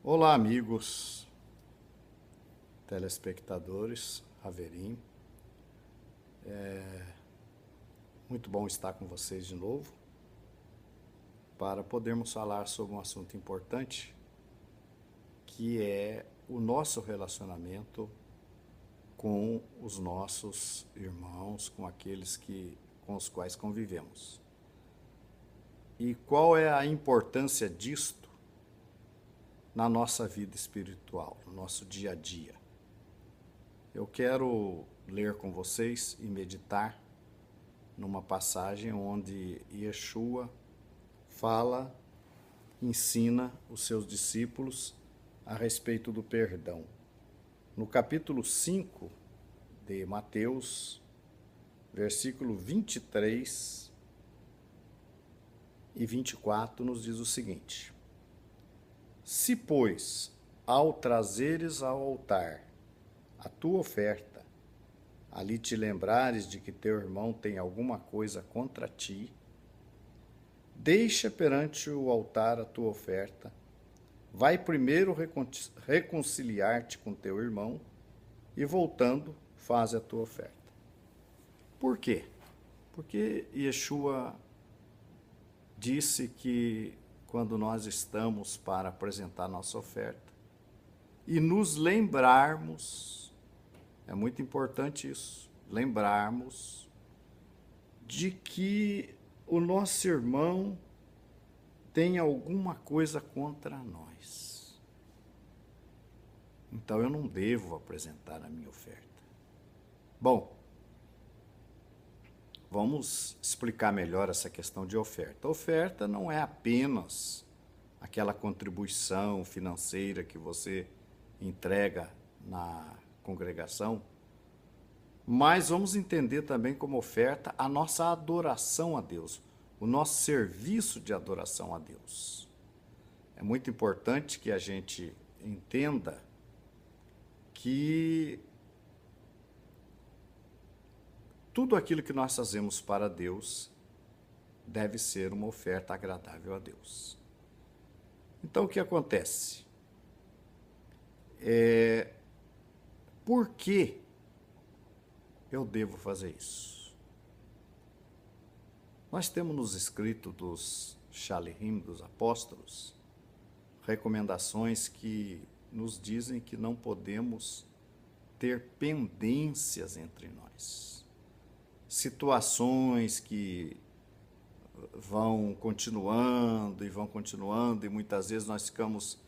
Olá, amigos, telespectadores, Averim. Muito bom estar com vocês de novo para podermos falar sobre um assunto importante que é o nosso relacionamento com os nossos irmãos, com aqueles com os quais convivemos. E qual é a importância disto na nossa vida espiritual, no nosso dia a dia? Eu quero ler com vocês e meditar numa passagem onde Yeshua ensina os seus discípulos a respeito do perdão. No capítulo 5 de Mateus, versículo 23 e 24, nos diz o seguinte: Se, pois, ao trazeres ao altar a tua oferta, ali te lembrares de que teu irmão tem alguma coisa contra ti, deixa perante o altar a tua oferta, vai primeiro reconciliar-te com teu irmão e, voltando, faz a tua oferta. Por quê? Porque Yeshua disse que quando nós estamos para apresentar nossa oferta e nos lembrarmos, é muito importante isso, lembrarmos de que o nosso irmão tem alguma coisa contra nós. Então eu não devo apresentar a minha oferta. Bom, vamos explicar melhor essa questão de oferta. Oferta não é apenas aquela contribuição financeira que você entrega na congregação, mas vamos entender também como oferta a nossa adoração a Deus, o nosso serviço de adoração a Deus. É muito importante que a gente entenda que tudo aquilo que nós fazemos para Deus deve ser uma oferta agradável a Deus. Então, o que acontece? Por que eu devo fazer isso? Nós temos nos escritos dos Shalihim, dos apóstolos, recomendações que nos dizem que não podemos ter pendências entre nós. Situações que vão continuando, e muitas vezes nós ficamos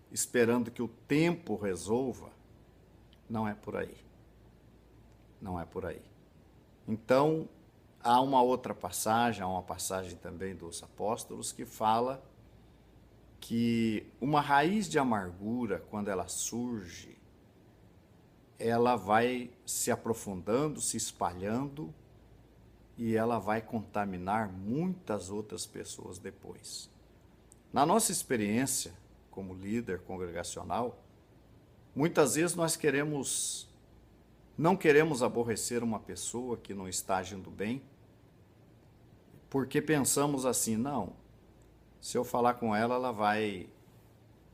esperando que o tempo resolva. Não é por aí. Não é por aí. Então, há uma outra passagem, há uma passagem também dos apóstolos que fala que uma raiz de amargura, quando ela surge, ela vai se aprofundando, se espalhando e ela vai contaminar muitas outras pessoas depois. Na nossa experiência como líder congregacional, muitas vezes nós não queremos aborrecer uma pessoa que não está agindo bem, porque pensamos assim, não, se eu falar com ela, ela vai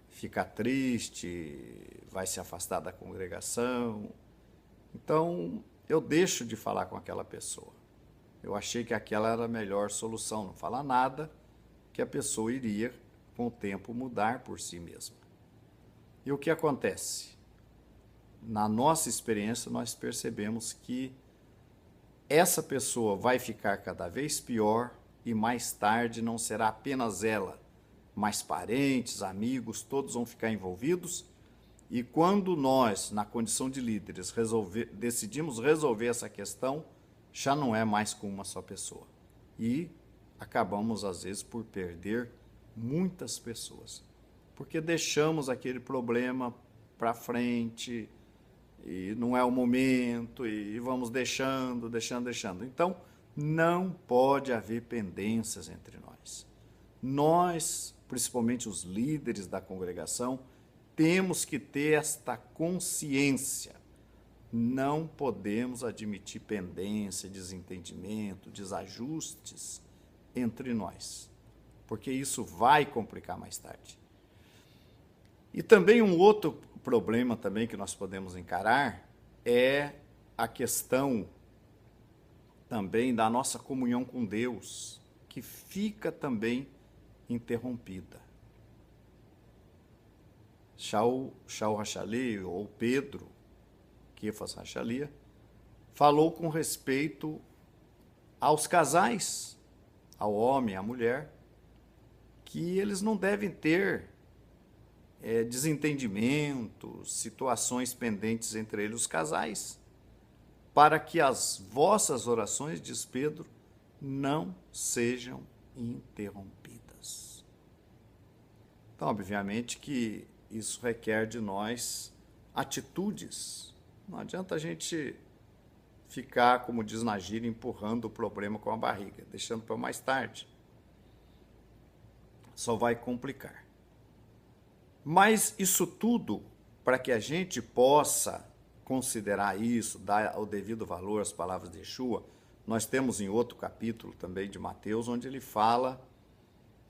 ficar triste, vai se afastar da congregação. Então, eu deixo de falar com aquela pessoa. Eu achei que aquela era a melhor solução, não falar nada, que a pessoa iria, com o tempo, mudar por si mesma. E o que acontece? Na nossa experiência, nós percebemos que essa pessoa vai ficar cada vez pior e mais tarde não será apenas ela, mas parentes, amigos, todos vão ficar envolvidos. E quando nós, na condição de líderes, decidimos resolver essa questão, já não é mais com uma só pessoa. E acabamos, às vezes, por perder muitas pessoas, porque deixamos aquele problema para frente, e não é o momento, e vamos deixando. Então, não pode haver pendências entre nós. Nós, principalmente os líderes da congregação, temos que ter esta consciência. Não podemos admitir pendência, desentendimento, desajustes entre nós, porque isso vai complicar mais tarde. E também um outro problema também que nós podemos encarar é a questão também da nossa comunhão com Deus, que fica também interrompida. Shaul Hachali, ou Pedro, Kefas Hachalia, falou com respeito aos casais, ao homem e à mulher, que eles não devem ter desentendimentos, situações pendentes entre eles, os casais, para que as vossas orações, diz Pedro, não sejam interrompidas. Então, obviamente que isso requer de nós atitudes. Não adianta a gente ficar, como diz na gíria, empurrando o problema com a barriga, deixando para mais tarde. Só vai complicar. Mas isso tudo, para que a gente possa considerar isso, dar o devido valor às palavras de Yeshua, nós temos em outro capítulo também de Mateus, onde ele fala,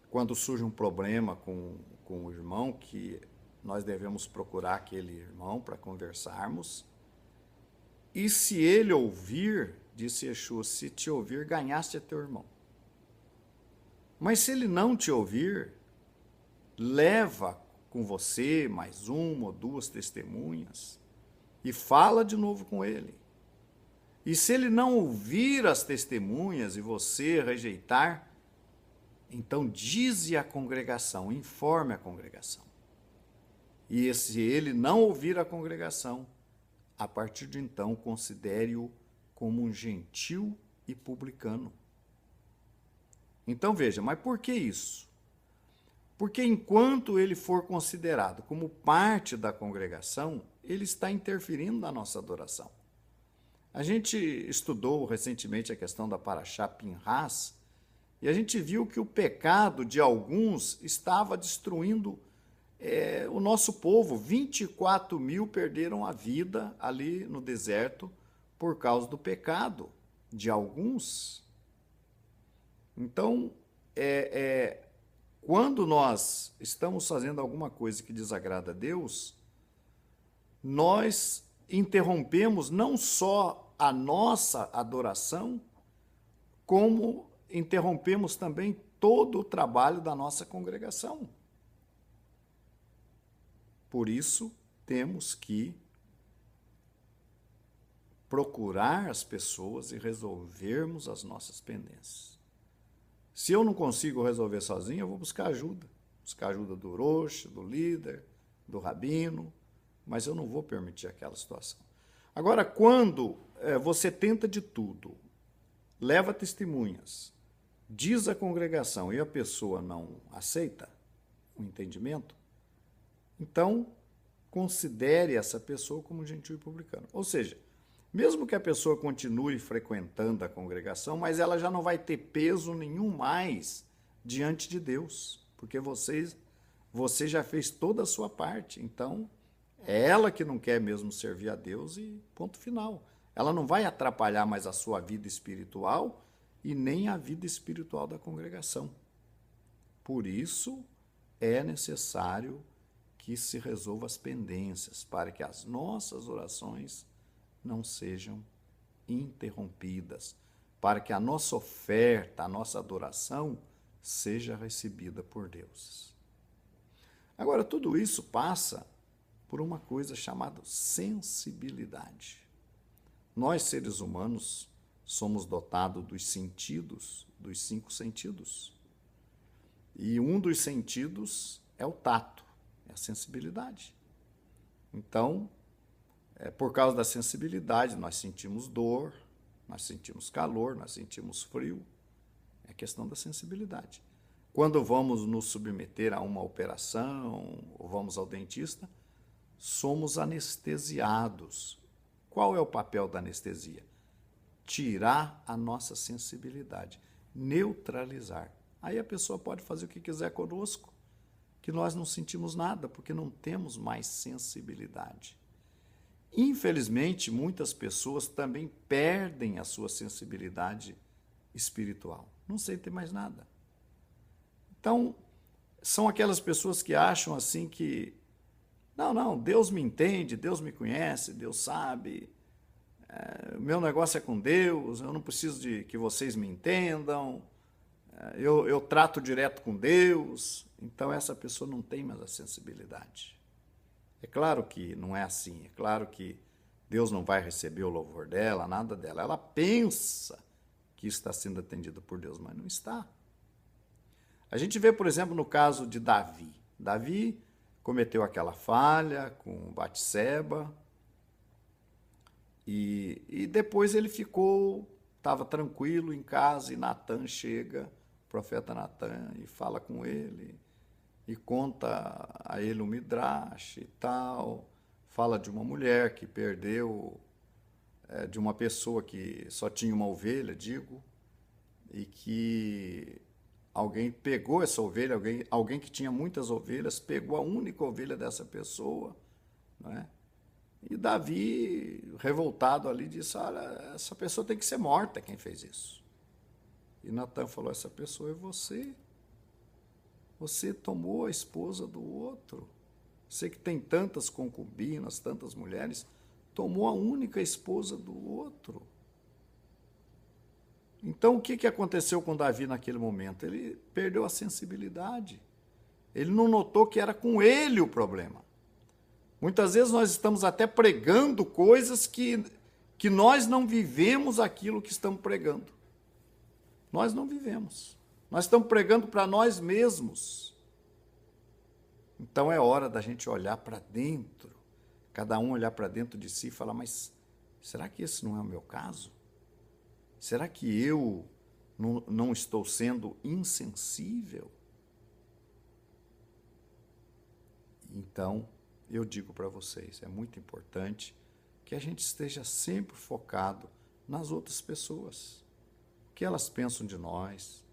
quando surge um problema com o irmão, que nós devemos procurar aquele irmão para conversarmos. E se ele ouvir, disse Yeshua, se te ouvir, ganhaste a teu irmão. Mas se ele não te ouvir, leva com você mais uma ou duas testemunhas e fala de novo com ele. E se ele não ouvir as testemunhas e você rejeitar, então dize à congregação, informe a congregação. E se ele não ouvir a congregação, a partir de então considere-o como um gentil e publicano. Então veja, mas por que isso? Porque enquanto ele for considerado como parte da congregação, ele está interferindo na nossa adoração. A gente estudou recentemente a questão da Parashá Pinhas, e a gente viu que o pecado de alguns estava destruindo o nosso povo. 24 mil perderam a vida ali no deserto por causa do pecado de alguns. Então, quando nós estamos fazendo alguma coisa que desagrada a Deus, nós interrompemos não só a nossa adoração, como interrompemos também todo o trabalho da nossa congregação. Por isso, temos que procurar as pessoas e resolvermos as nossas pendências. Se eu não consigo resolver sozinho, eu vou buscar ajuda. Buscar ajuda do roxo, do líder, do rabino, mas eu não vou permitir aquela situação. Agora, quando você tenta de tudo, leva testemunhas, diz à congregação e a pessoa não aceita o entendimento, então considere essa pessoa como gentil e publicano. Ou seja, mesmo que a pessoa continue frequentando a congregação, mas ela já não vai ter peso nenhum mais diante de Deus, porque você já fez toda a sua parte. Então, é ela que não quer mesmo servir a Deus e ponto final. Ela não vai atrapalhar mais a sua vida espiritual e nem a vida espiritual da congregação. Por isso, é necessário que se resolva as pendências, para que as nossas orações não sejam interrompidas, para que a nossa oferta, a nossa adoração seja recebida por Deus. Agora, tudo isso passa por uma coisa chamada sensibilidade. Nós, seres humanos, somos dotados dos sentidos, dos 5 sentidos. E um dos sentidos é o tato, é a sensibilidade. Então, por causa da sensibilidade, nós sentimos dor, nós sentimos calor, nós sentimos frio. É questão da sensibilidade. Quando vamos nos submeter a uma operação ou vamos ao dentista, somos anestesiados. Qual é o papel da anestesia? Tirar a nossa sensibilidade, neutralizar. Aí a pessoa pode fazer o que quiser conosco, que nós não sentimos nada, porque não temos mais sensibilidade. Infelizmente, muitas pessoas também perdem a sua sensibilidade espiritual. Não sentem mais nada. Então, são aquelas pessoas que acham assim que Não, não, Deus me entende, Deus me conhece, Deus sabe. O meu negócio é com Deus, eu não preciso de que vocês me entendam. Eu trato direto com Deus. Então essa pessoa não tem mais a sensibilidade. É claro que não é assim, é claro que Deus não vai receber o louvor dela, nada dela. Ela pensa que está sendo atendida por Deus, mas não está. A gente vê, por exemplo, no caso de Davi. Davi cometeu aquela falha com Batseba e depois ele estava tranquilo em casa e Natan chega, o profeta Natan, e fala com ele e conta a ele um midrash e tal, fala de uma mulher que perdeu, de uma pessoa que só tinha uma ovelha, e que alguém pegou essa ovelha, alguém que tinha muitas ovelhas, pegou a única ovelha dessa pessoa, né? E Davi, revoltado ali, disse, olha, essa pessoa tem que ser morta, quem fez isso. E Natan falou, essa pessoa é você. Você tomou a esposa do outro. Você que tem tantas concubinas, tantas mulheres, tomou a única esposa do outro. Então, o que aconteceu com Davi naquele momento? Ele perdeu a sensibilidade. Ele não notou que era com ele o problema. Muitas vezes nós estamos até pregando coisas que nós não vivemos aquilo que estamos pregando. Nós não vivemos. Nós estamos pregando para nós mesmos. Então é hora da gente olhar para dentro, cada um olhar para dentro de si e falar, mas será que esse não é o meu caso? Será que eu não estou sendo insensível? Então, eu digo para vocês, é muito importante que a gente esteja sempre focado nas outras pessoas, o que elas pensam de nós.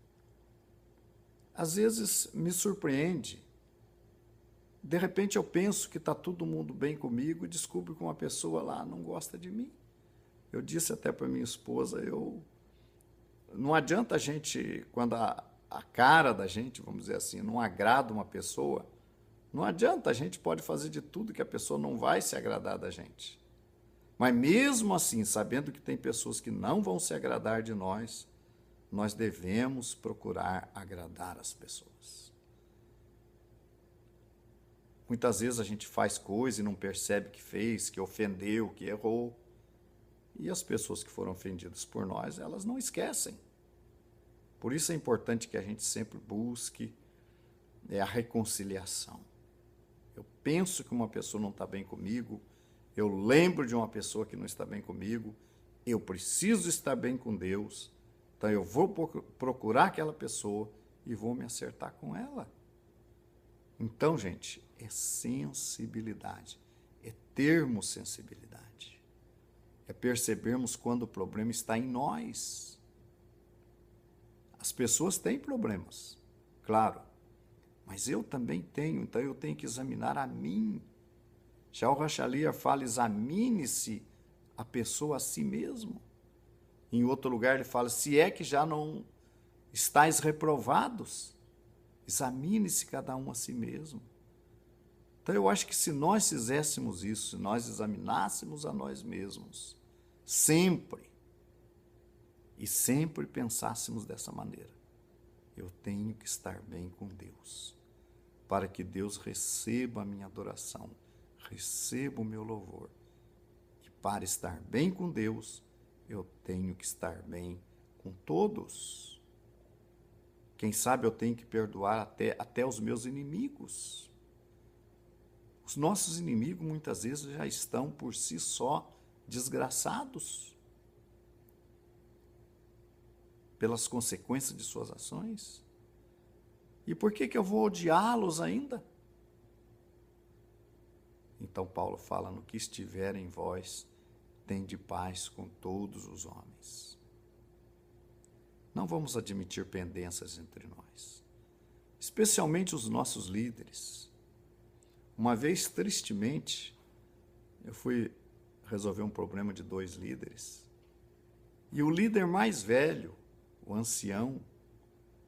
Às vezes me surpreende, de repente eu penso que está todo mundo bem comigo e descubro que uma pessoa lá não gosta de mim. Eu disse até para minha esposa, não adianta a gente, quando a cara da gente, vamos dizer assim, não agrada uma pessoa, não adianta, a gente pode fazer de tudo que a pessoa não vai se agradar da gente. Mas mesmo assim, sabendo que tem pessoas que não vão se agradar de nós devemos procurar agradar as pessoas. Muitas vezes a gente faz coisa e não percebe que fez, que ofendeu, que errou. E as pessoas que foram ofendidas por nós, elas não esquecem. Por isso é importante que a gente sempre busque a reconciliação. Eu penso que uma pessoa não está bem comigo, eu lembro de uma pessoa que não está bem comigo, eu preciso estar bem com Deus, então eu vou procurar aquela pessoa e vou me acertar com ela. Então, gente, é sensibilidade, é termos sensibilidade, é percebermos quando o problema está em nós. As pessoas têm problemas, claro, mas eu também tenho, então eu tenho que examinar a mim. Já o Rachalier fala, examine-se a pessoa a si mesmo. Em outro lugar ele fala, se é que já não estáis reprovados, examine-se cada um a si mesmo. Então eu acho que se nós fizéssemos isso, se nós examinássemos a nós mesmos, sempre, e sempre pensássemos dessa maneira, eu tenho que estar bem com Deus, para que Deus receba a minha adoração, receba o meu louvor. E para estar bem com Deus, eu tenho que estar bem com todos. Quem sabe eu tenho que perdoar até os meus inimigos. Os nossos inimigos muitas vezes já estão por si só desgraçados pelas consequências de suas ações. E por que eu vou odiá-los ainda? Então Paulo fala, no que estiver em vós, tende paz com todos os homens. Não vamos admitir pendências entre nós, especialmente os nossos líderes. Uma vez, tristemente, eu fui resolver um problema de 2 líderes, e o líder mais velho, o ancião,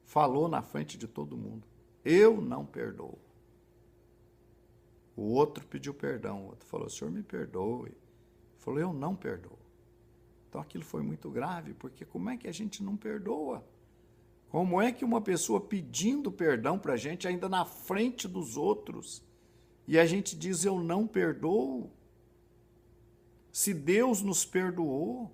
falou na frente de todo mundo, eu não perdoo. O outro pediu perdão, o outro falou, Senhor, me perdoe. Ele falou, eu não perdoo. Então aquilo foi muito grave, porque como é que a gente não perdoa? Como é que uma pessoa pedindo perdão para a gente, ainda na frente dos outros, e a gente diz, eu não perdoo? Se Deus nos perdoou,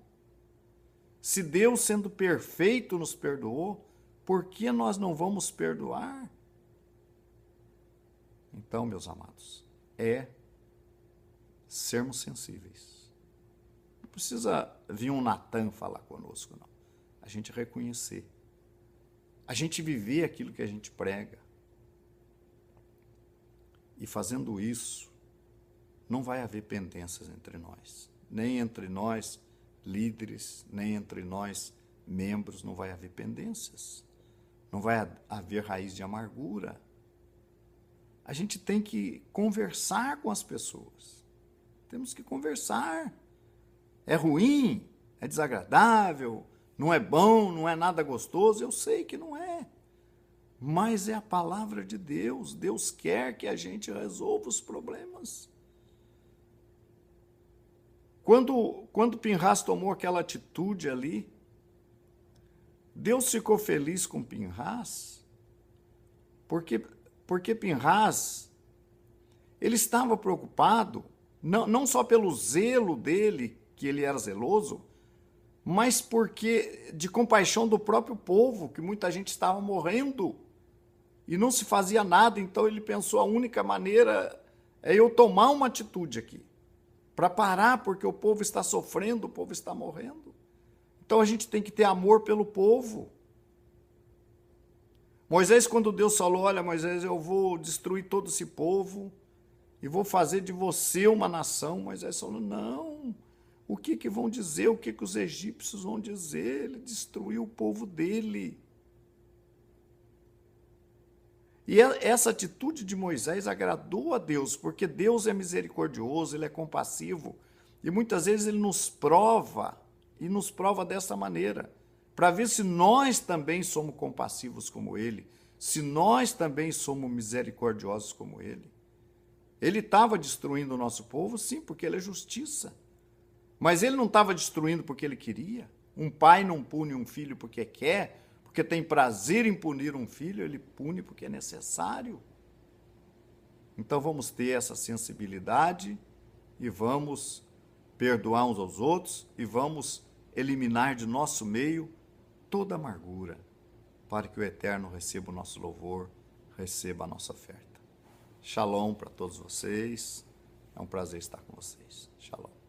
se Deus, sendo perfeito, nos perdoou, por que nós não vamos perdoar? Então, meus amados, é sermos sensíveis. Não precisa vir um Natan falar conosco, não. A gente reconhecer. A gente viver aquilo que a gente prega. E fazendo isso, não vai haver pendências entre nós. Nem entre nós, líderes, nem entre nós, membros, não vai haver pendências. Não vai haver raiz de amargura. A gente tem que conversar com as pessoas. Temos que conversar. É ruim, é desagradável, não é bom, não é nada gostoso, eu sei que não é. Mas é a palavra de Deus. Deus quer que a gente resolva os problemas. Quando Pinhas tomou aquela atitude ali, Deus ficou feliz com Pinhas, porque Pinhas, ele estava preocupado, não só pelo zelo dele, que ele era zeloso, mas porque de compaixão do próprio povo, que muita gente estava morrendo e não se fazia nada. Então ele pensou, a única maneira é eu tomar uma atitude aqui, para parar, porque o povo está sofrendo, o povo está morrendo. Então a gente tem que ter amor pelo povo. Moisés, quando Deus falou, olha Moisés, eu vou destruir todo esse povo e vou fazer de você uma nação, Moisés falou, não, o que vão dizer, o que os egípcios vão dizer? Ele destruiu o povo dele. E essa atitude de Moisés agradou a Deus, porque Deus é misericordioso, ele é compassivo, e muitas vezes ele nos prova, e nos prova dessa maneira, para ver se nós também somos compassivos como ele, se nós também somos misericordiosos como ele. Ele estava destruindo o nosso povo, sim, porque ele é justiça, mas ele não estava destruindo porque ele queria. Um pai não pune um filho porque quer, porque tem prazer em punir um filho, ele pune porque é necessário. Então vamos ter essa sensibilidade e vamos perdoar uns aos outros e vamos eliminar de nosso meio toda amargura, para que o Eterno receba o nosso louvor, receba a nossa oferta. Shalom para todos vocês, é um prazer estar com vocês. Shalom.